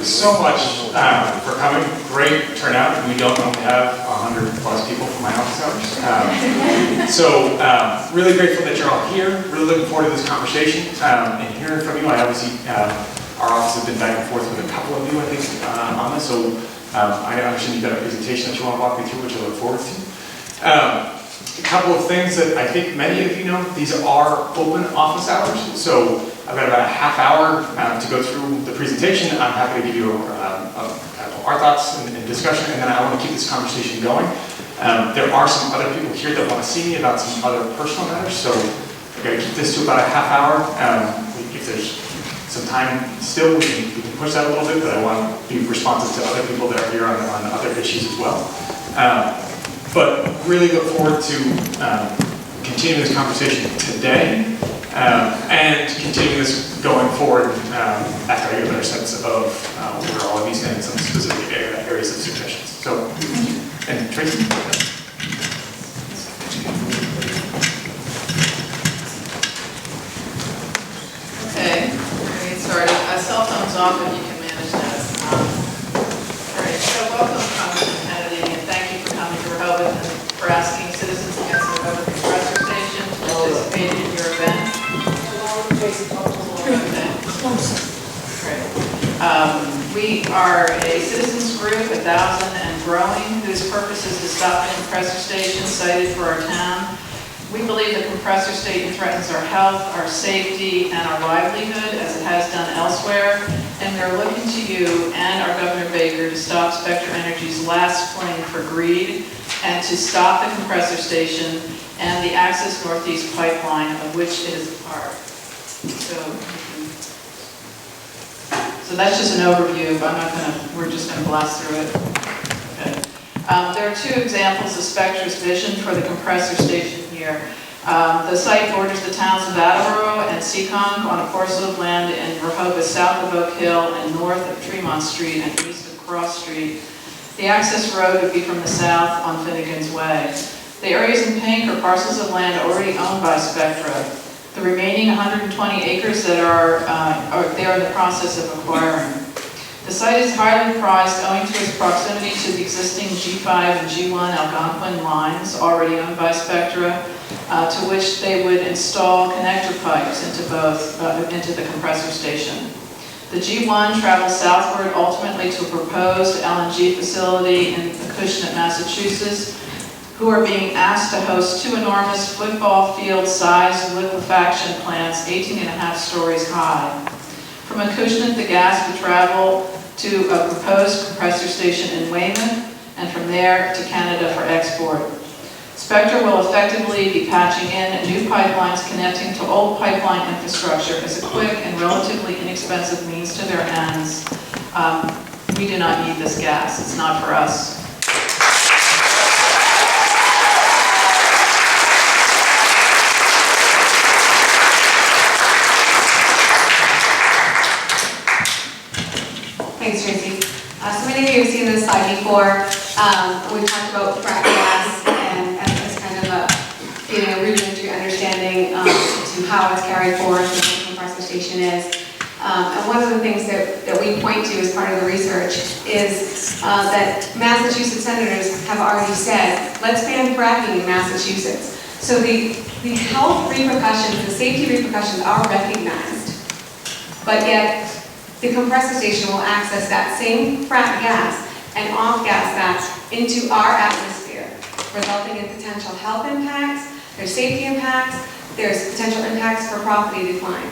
so much for coming. Great turnout. We don't normally have 100+ people for my office hours. Really grateful that you're all here. Really looking forward to this conversation and hearing from you. I obviously, our office has been back and forth with a couple of you, I think, on this. So I understand you've got a presentation that you want to walk me through, which I look forward to. A couple of things that I think many of you know, these are open office hours. So I've got about a half hour to go through the presentation. I'm happy to give you our thoughts and discussion, and then I want to keep this conversation going. There are some other people here that want to see me about some other personal matters, so we're going to keep this to about a half hour. If there's some time still, we can push that a little bit, but I want to be responsive to other people that are here on other issues as well. But really look forward to continuing this conversation today and continuing this going forward after I get a better sense of where all of you stand in some specific areas of suggestions. So, and Tracy? Okay, we're going to get started. Cell phones off if you can manage that. All right, so welcome, Congressman Kennedy, and thank you for coming to Rehoboth and for asking citizens against the Rehoboth Compressor Station to participate in your event. Okay. Great. We are a citizens group, 1,000 and growing, whose purpose is to stop the compressor station cited for our town. We believe the compressor station threatens our health, our safety, and our livelihood, as it has done elsewhere, and we're looking to you and our Governor Baker to stop Spectra Energy's last fling for greed, and to stop the compressor station and the Access Northeast pipeline, of which it is a part. So that's just an overview. We're just going to blast through it. Okay. There are two examples of Spectra's vision for the compressor station here. The site borders the towns of Attleboro and Seekonk on a parcel of land in Rehoboth, south of Oak Hill and north of Tremont Street and east of Cross Street. The access road would be from the south on Finnegan's Way. The areas in pink are parcels of land already owned by Spectra. The remaining 120 acres that they are in the process of acquiring. The site is highly prized owing to its proximity to the existing G5 and G1 Algonquin lines already owned by Spectra, to which they would install connector pipes into the compressor station. The G1 travels southward ultimately to a proposed LNG facility in Acushnet, Massachusetts, who are being asked to host two enormous football field-sized liquefaction plants 18.5 stories high. From Acushnet, the gas would travel to a proposed compressor station in Weymouth, and from there to Canada for export. Spectra will effectively be patching in new pipelines connecting to old pipeline infrastructure as a quick and relatively inexpensive means to their ends. We do not need this gas. It's not for us. Thanks, Tracy. So many of you have seen this slide before. We've talked about frac gas and as kind of a rudimentary understanding to how it's carried forward and what the compressor station is. And one of the things that we point to as part of the research is that Massachusetts senators have already said, let's ban fracking in Massachusetts. So the health repercussions, the safety repercussions are recognized, but yet the compressor station will access that same frac gas and off-gas that into our atmosphere, resulting in potential health impacts, there's safety impacts, there's potential impacts for property decline.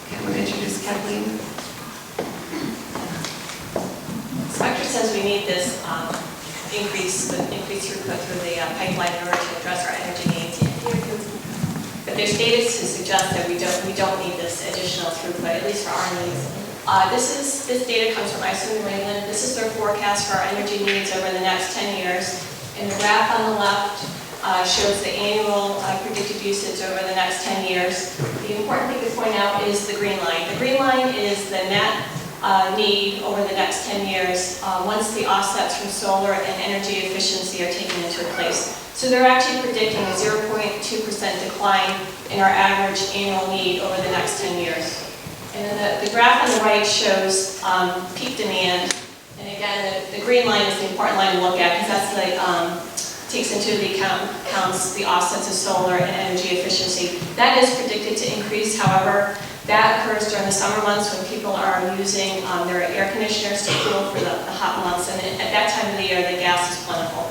Okay, I'm going to introduce Kathleen. Spectra says we need this increased throughput through the pipeline in order to address our energy needs. But there's data to suggest that we don't need this additional throughput, at least for our needs. This data comes from ISO New England. This is their forecast for our energy needs over the next 10 years. And the graph on the left shows the annual predicted usage over the next 10 years. The important thing to point out is the green line. The green line is the net need over the next 10 years once the offsets from solar and energy efficiency are taken into place. So they're actually predicting a 0.2% decline in our average annual need over the next 10 years. And then the graph on the right shows peak demand. And again, the green line is the important line to look at because that's takes into the accounts the offsets of solar and energy efficiency. That is predicted to increase, however, that occurs during the summer months when people are using their air conditioners to cool for the hot months, and at that time of the year, the gas is plentiful.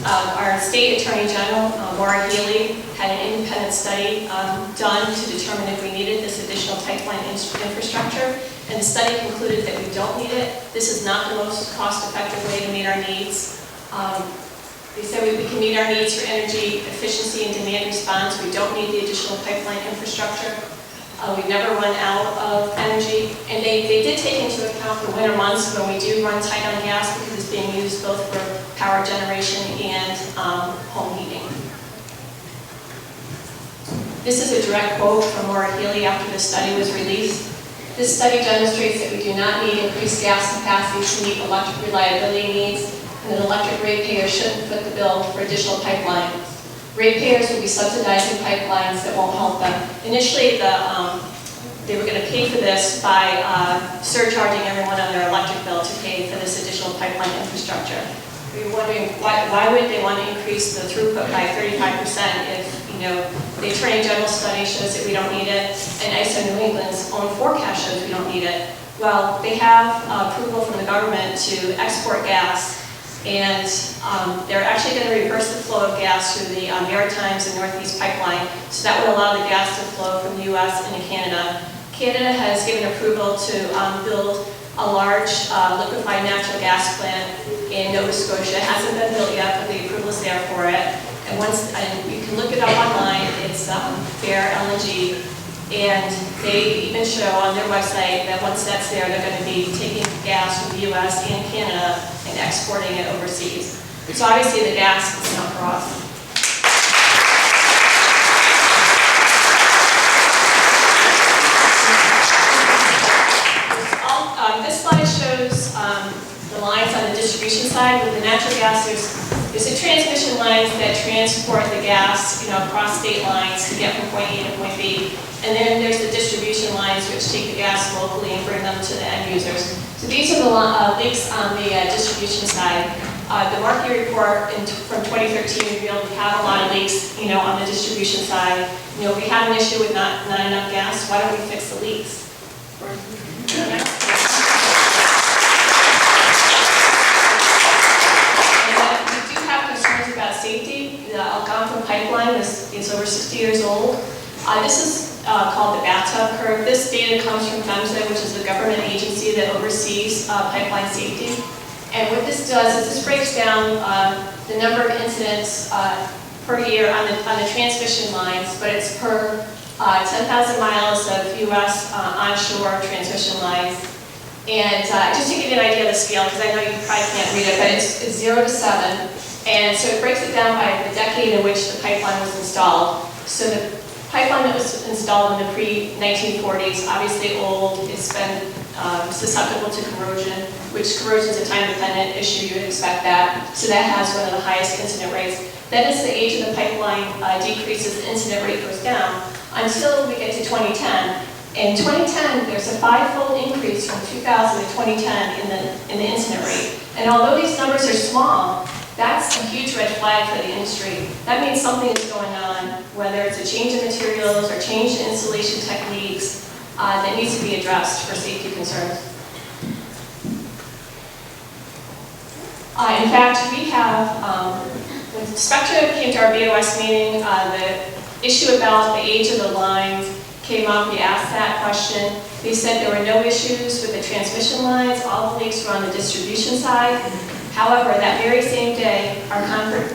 Our state attorney general, Maura Healy, had an independent study done to determine if we needed this additional pipeline infrastructure, and the study concluded that we don't need it. This is not the most cost-effective way to meet our needs. They said we can meet our needs for energy efficiency and demand response. We don't need the additional pipeline infrastructure. We've never run out of energy. And they did take into account the winter months when we do run tight on gas because it's being used both for power generation and home heating. This is a direct quote from Maura Healy after the study was released. This study demonstrates that we do not need increased gas capacity to meet electric reliability needs, and that electric ratepayers shouldn't foot the bill for additional pipelines. Ratepayers will be subsidizing pipelines that won't help them. Initially, they were going to pay for this by surcharging everyone on their electric bill to pay for this additional pipeline infrastructure. We were wondering why would they want to increase the throughput by 35% if, the Attorney General study shows that we don't need it, and ISO New England's own forecast shows we don't need it. Well, they have approval from the government to export gas, and they're actually going to reverse the flow of gas through the Maritimes and Northeast Pipeline, so that would allow the gas to flow from the U.S. into Canada. Canada has given approval to build a large liquefied natural gas plant in Nova Scotia. It hasn't been built yet, but the approval is there for it. And you can look it up online. It's Fair LNG, and they even show on their website that once that's there, they're going to be taking gas from the U.S. and Canada and exporting it overseas. So obviously the gas is not for us. This slide shows the lines on the distribution side. With the natural gas, there's the transmission lines that transport the gas, across state lines to get from point A to point B. And then there's the distribution lines which take the gas locally and bring them to the end users. So these are the leaks on the distribution side. The Markey report from 2013 revealed we have a lot of leaks, on the distribution side. If we have an issue with not enough gas, why don't we fix the leaks? Safety. The Algonquin pipeline is over 60 years old. This is called the bathtub curve. This data comes from PHMSA, which is the government agency that oversees pipeline safety. And what this does is this breaks down the number of incidents per year on the transmission lines, but it's per 10,000 miles of U.S. onshore transmission lines. And just to give you an idea of the scale, because I know you probably can't read it, but it's 0 to 7. And so it breaks it down by the decade in which the pipeline was installed. So the pipeline that was installed in the pre-1940s, obviously old, it's been susceptible to corrosion, which corrosion is a time-dependent issue, you would expect that. So that has one of the highest incident rates. Then as the age of the pipeline decreases, the incident rate goes down until we get to 2010. In 2010, there's a 5-fold increase from 2000 to 2010 in the incident rate. And although these numbers are small, that's a huge red flag for the industry. That means something is going on, whether it's a change in materials or change in installation techniques that needs to be addressed for safety concerns. In fact, we have, when Spectra came to our BOS meeting, the issue about the age of the lines came up. We asked that question. They said there were no issues with the transmission lines. All the leaks were on the distribution side. However, that very same day, our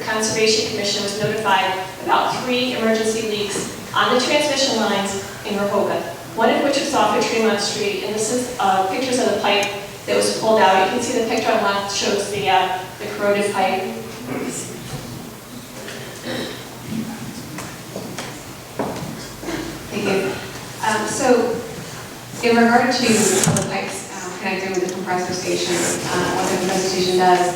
Conservation Commission was notified about 3 emergency leaks on the transmission lines in Rehoboth, one of which was off of Tremont Street, and this is pictures of the pipe that was pulled out. You can see the picture on the left shows the corroded pipe. Thank you. So, in regard to the pipes connecting with the compressor station, what the compressor station does,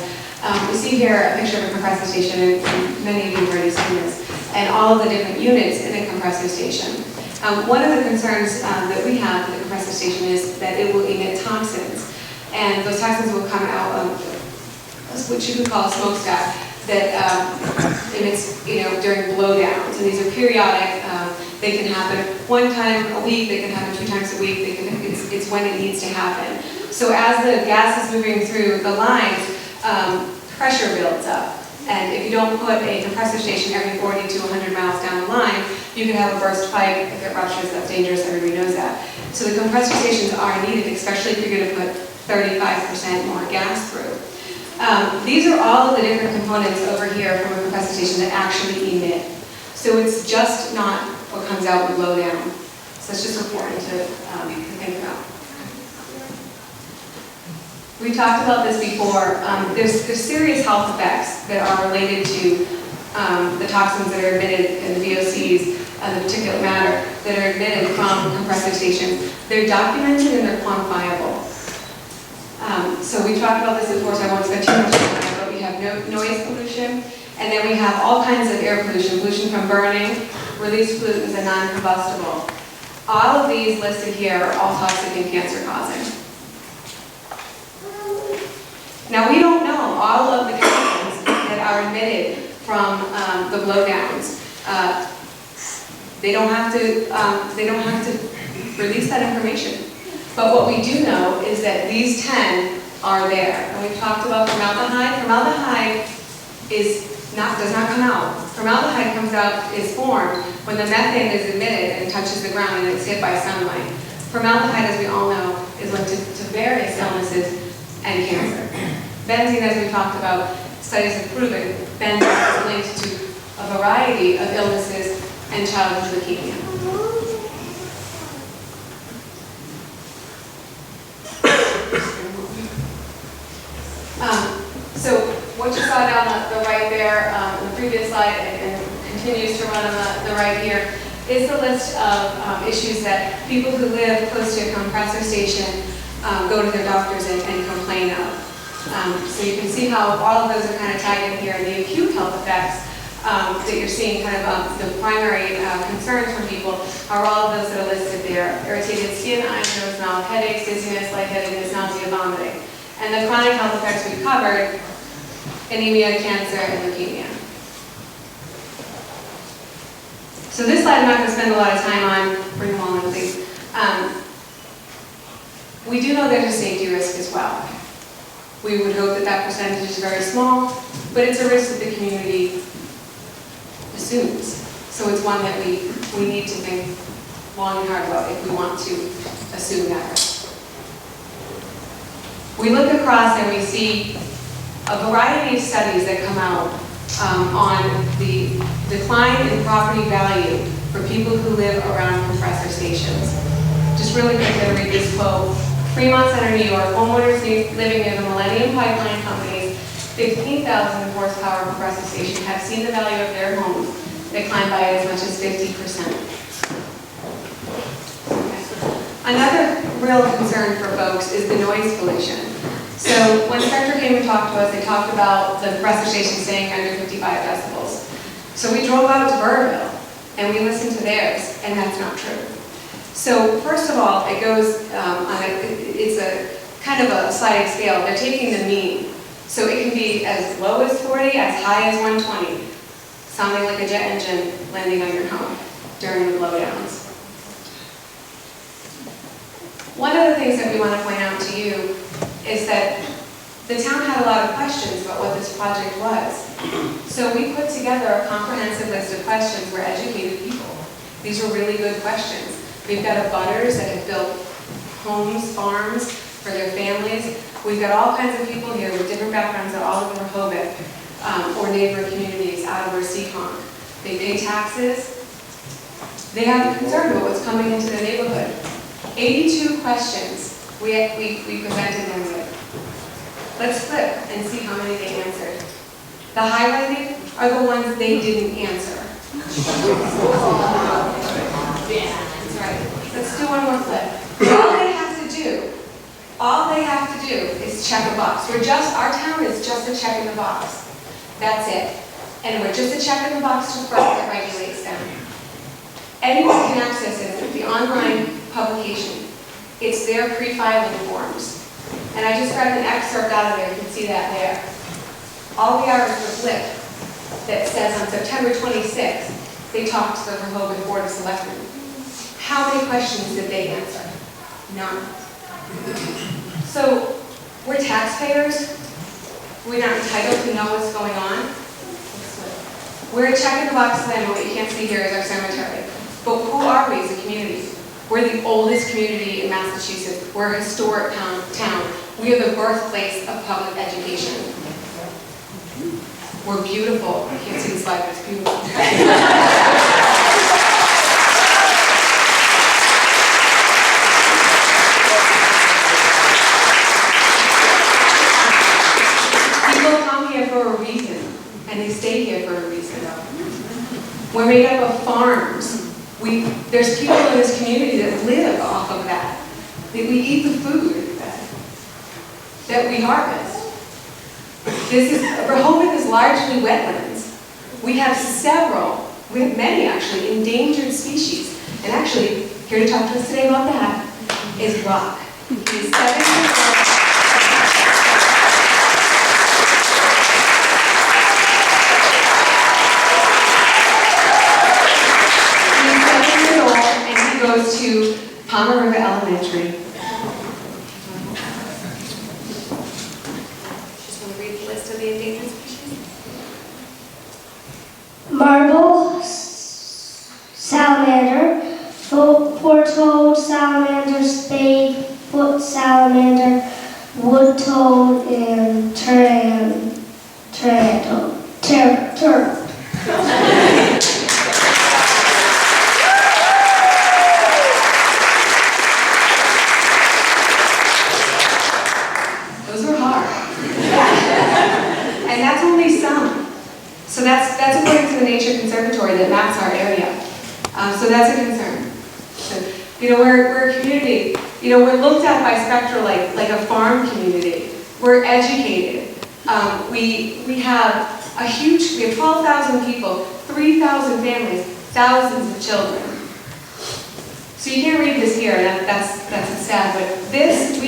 we see here a picture of a compressor station, and many of you have already seen this, and all of the different units in a compressor station. One of the concerns that we have with the compressor station is that it will emit toxins. And those toxins will come out of what you could call a smokestack that emits, during blowdowns. And these are periodic. They can happen one time a week. They can happen 2 times a week. It's when it needs to happen. So as the gas is moving through the lines, pressure builds up. And if you don't put a compressor station every 40 to 100 miles down the line, you can have a burst pipe. If it ruptures, that's dangerous. Everybody knows that. So the compressor stations are needed, especially if you're going to put 35% more gas through. These are all of the different components over here from a compressor station that actually emit. So it's just not what comes out with blowdown. So it's just important to think about. We talked about this before. There's serious health effects that are related to the toxins that are emitted in the VOCs, the particulate matter that are emitted from compressor stations. They're documented and they're quantifiable. So we talked about this before, so I won't spend too much time on it, but we have noise pollution, and then we have all kinds of air pollution, pollution from burning, released pollutants, and non-combustible. All of these listed here are all toxic and cancer-causing. Now, we don't know all of the chemicals that are emitted from the blowdowns. They don't have to release that information. But what we do know is that these 10 are there. And we've talked about formaldehyde. Formaldehyde does not come out. Formaldehyde comes out, is formed when the methane is emitted and touches the ground and it's hit by sunlight. Formaldehyde, as we all know, is linked to various illnesses and cancer. Benzene, as we talked about, studies have proven benzene is linked to a variety of illnesses and childhood leukemia. So what you saw down the right there on the previous slide and continues to run on the right here is the list of issues that people who live close to a compressor station go to their doctors and complain of. So you can see how all of those are kind of tagged in here. And the acute health effects that you're seeing, kind of the primary concerns from people, are all of those that are listed there. Irritated skin, eyes, nose, mouth, headaches, dizziness, lightheadedness, nausea, vomiting. And the chronic health effects we covered: anemia, cancer, and leukemia. So this slide I'm not going to spend a lot of time on. Bring them all in, please. We do know there's a safety risk as well. We would hope that that percentage is very small, but it's a risk that the community assumes. So it's one that we need to think long and hard about if we want to assume that risk. We look across and we see a variety of studies that come out on the decline in property value for people who live around compressor stations. Just really quickly to read this quote. Fremont Center, New York, homeowners living near the Millennium Pipeline Company's 15,000 horsepower compressor station have seen the value of their homes decline by as much as 50%. Okay. Another real concern for folks is the noise pollution. So when Spectra came and talked to us, they talked about the compressor station staying under 55 decibels. So we drove out to Burrville and we listened to theirs, and that's not true. So first of all, it goes it's a kind of a sliding scale. They're taking the mean. So it can be as low as 40, as high as 120, sounding like a jet engine landing on your home during the blowdowns. One of the things that we want to point out to you is that the town had a lot of questions about what this project was. So we put together a comprehensive list of questions for educated people. These were really good questions. We've got abutters that have built homes, farms for their families. We've got all kinds of people here with different backgrounds that all live in Rehoboth or neighboring communities, Attleboro and Seekonk. They pay taxes. They have concern about what's coming into their neighborhood. 82 questions we presented them with. Let's flip and see how many they answered. The highlighted are the ones they didn't answer. That's right. Let's do one more flip. All they have to do is check a box. Our town is just a check in the box. That's it. And we're just a check in the box to that regulates them. Anyone can access it through the online publication. It's their pre-filing forms. And I just grabbed an excerpt out of there, you can see that there. All we are is the blip that says on September 26th, they talked to the Rehoboth Board of Selectmen. How many questions did they answer? None. So, we're taxpayers. We're not entitled to know what's going on. We're a check in the box land, and what you can't see here is our cemetery. But who are we as a community? We're the oldest community in Massachusetts. We're a historic town. We are the birthplace of public education. We're beautiful. I can't see the slide, but it's beautiful. People come here for a reason, and they stay here for a reason. We're made up of farms. There's people in this community that live off of that. We eat the food that we harvest. Rehoboth is largely wetlands. We have many actually, endangered species. And actually, here to talk to us today about that is Rock. He's 7 years old. Goes to Palmer River Elementary. Just want to read the list of the endangered species. Marble salamander, four-toed salamander, spade-foot salamander, wood-toad, and turtle. So that's according to the Nature Conservatory that maps our area. So that's a concern. So, we're a community. We're looked at by Spectra like a farm community. We're educated. We have 12,000 people, 3,000 families, thousands of children. So you can't read this here, and that's sad, but this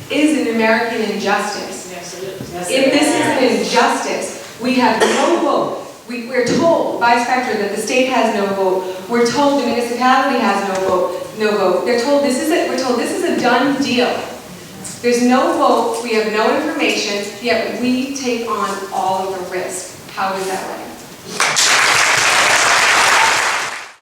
is an American injustice. Yes, it is. If this is an injustice, we have no vote. We're told by Spectra that the state has no vote. We're told the municipality has no vote. We're told this is a done deal. There's no vote, we have no information, yet we take on all of the risk. How is that right?